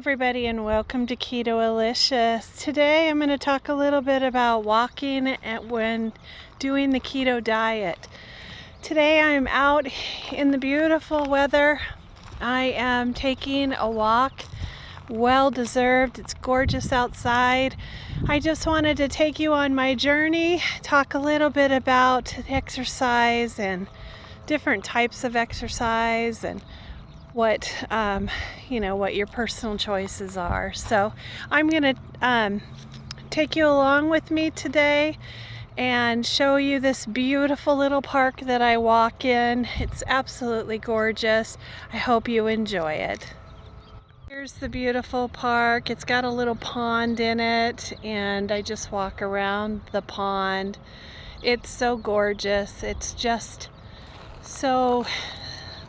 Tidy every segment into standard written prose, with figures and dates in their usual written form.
everybody, and welcome to Keto Alicious. Today I'm going to talk a little bit about walking when doing the keto diet. Today I'm out in the beautiful weather. I am taking a walk. Well deserved. It's gorgeous outside. I just wanted to take you on my journey, talk a little bit about exercise and different types of exercise and what what your personal choices are. So I'm going to take you along with me today and show you this beautiful little park that I walk in. It's absolutely gorgeous. I hope you enjoy it. Here's the beautiful park. It's got a little pond in it, and I just walk around the pond. It's so gorgeous. It's just so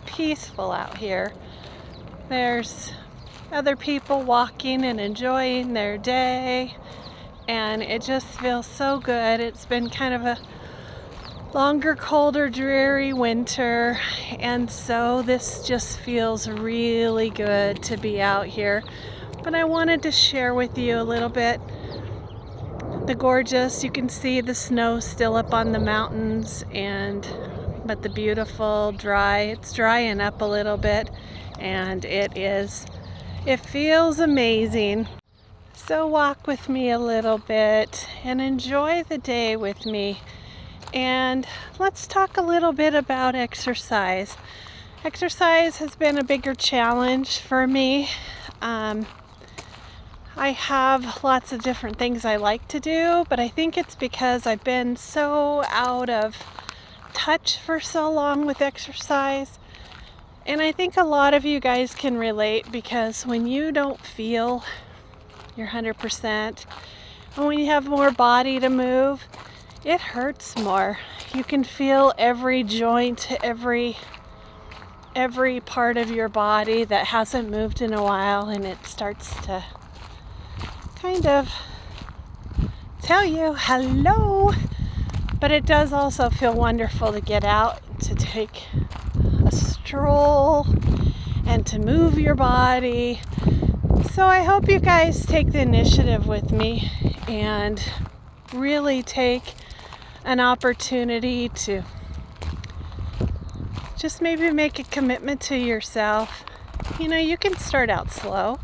peaceful out here. There's other people walking and enjoying their day, and it just feels so good. It's been kind of a longer, colder, dreary winter, and so this just feels really good to be out here. But I wanted to share with you a little bit the gorgeous. You can see the snow still up on the mountains, but the beautiful dry, it's drying up a little bit, and it feels amazing. So walk with me a little bit and enjoy the day with me. And let's talk a little bit about exercise. Exercise has been a bigger challenge for me. I have lots of different things I like to do, but I think it's because I've been so out of touch for so long with exercise. And I think a lot of you guys can relate, because when you don't feel your 100%, and when you have more body to move, it hurts more. You can feel every joint, every part of your body that hasn't moved in a while, and it starts to kind of tell you hello. But it does also feel wonderful to get out, to take a stroll, and to move your body. So I hope you guys take the initiative with me and really take an opportunity to just maybe make a commitment to yourself. You can start out slow.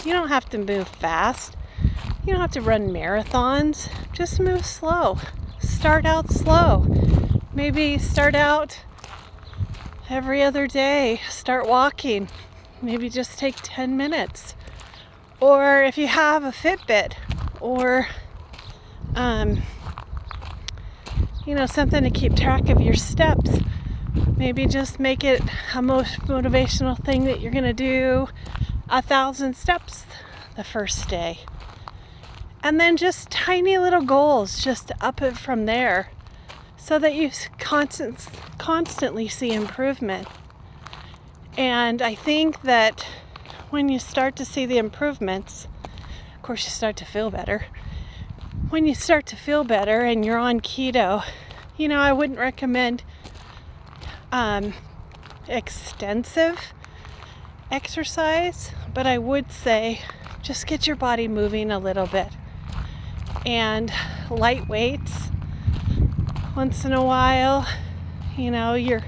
You don't have to move fast. You don't have to run marathons. Just move slow. Start out slow. Maybe start out every other day. Start walking. Maybe just take 10 minutes. Or if you have a Fitbit, or something to keep track of your steps, maybe just make it a most motivational thing that you're going to do 1,000 steps the first day. And then just tiny little goals, just up it from there, so that you constantly see improvement. And I think that when you start to see the improvements, of course you start to feel better. When you start to feel better and you're on keto, I wouldn't recommend extensive exercise, but I would say just get your body moving a little bit. And light weights once in a while, your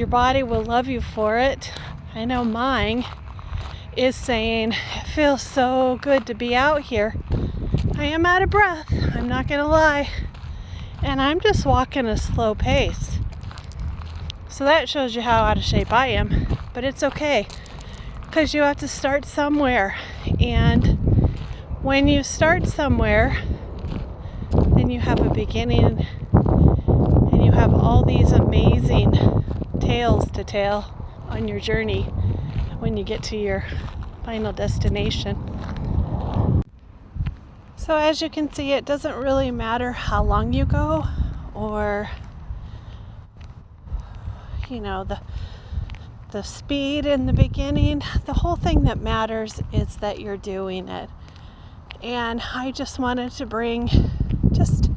body will love you for it. I know mine is saying, it feels so good to be out here. I am out of breath, I'm not gonna lie, and I'm just walking a slow pace. So that shows you how out of shape I am, but it's okay, because you have to start somewhere. And when you start somewhere, then you have a beginning, and you have all these amazing tales to tell on your journey when you get to your final destination. So as you can see, it doesn't really matter how long you go, or the speed in the beginning. The whole thing that matters is that you're doing it. And I just wanted to bring just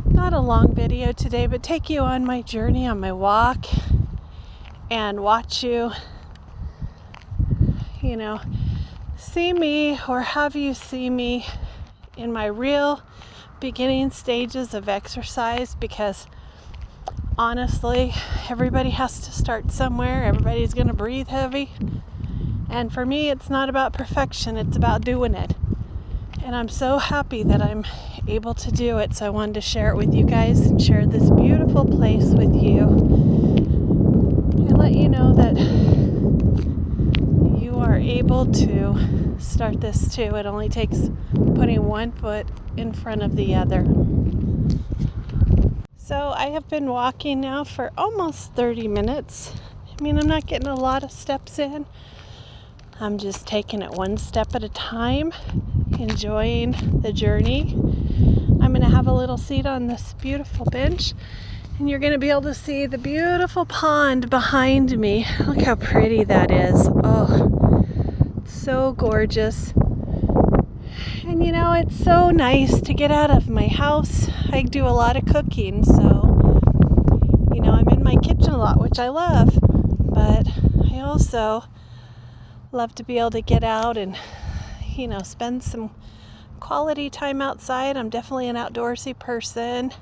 not a long video today, but take you on my journey, on my walk, and watch you see me or have you see me in my real beginning stages of exercise, because honestly, everybody has to start somewhere. Everybody's going to breathe heavy. And for me, it's not about perfection, it's about doing it. And I'm so happy that I'm able to do it. So I wanted to share it with you guys and share this beautiful place with you and let you know that you are able to start this too. It only takes putting one foot in front of the other. So I have been walking now for almost 30 minutes. I mean, I'm not getting a lot of steps in. I'm just taking it one step at a time, enjoying the journey. I'm going to have a little seat on this beautiful bench, and you're going to be able to see the beautiful pond behind me. Look how pretty that is. Oh, it's so gorgeous. And you know, it's so nice to get out of my house. I do a lot of cooking, so you know, I'm in my kitchen a lot, which I love, but I also love to be able to get out and, you know, spend some quality time outside. I'm definitely an outdoorsy person,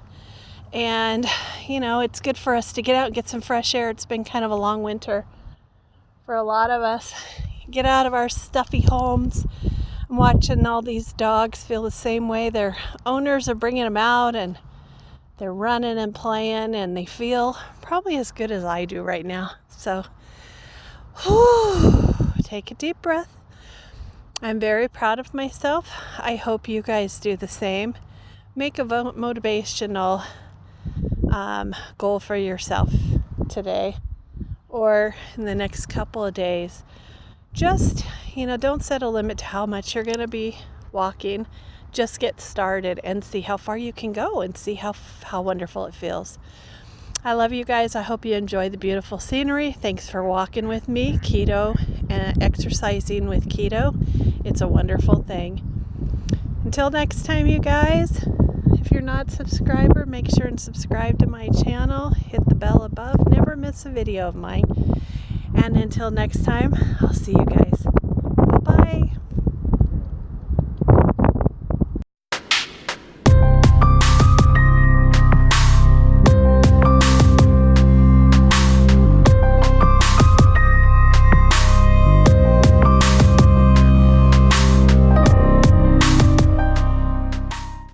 and you know, it's good for us to get out and get some fresh air. It's been kind of a long winter for a lot of us. Get out of our stuffy homes. I'm watching all these dogs feel the same way. Their owners are bringing them out and they're running and playing, and they feel probably as good as I do right now. So take a deep breath. I'm very proud of myself. I hope you guys do the same. Make a motivational goal for yourself today or in the next couple of days. Just, you know, don't set a limit to how much you're going to be walking. Just get started and see how far you can go and see how wonderful it feels. I love you guys. I hope you enjoy the beautiful scenery. Thanks for walking with me, keto, and exercising with keto. It's a wonderful thing. Until next time, you guys, if you're not a subscriber, make sure and subscribe to my channel. Hit the bell above. Never miss a video of mine. And until next time, I'll see you guys.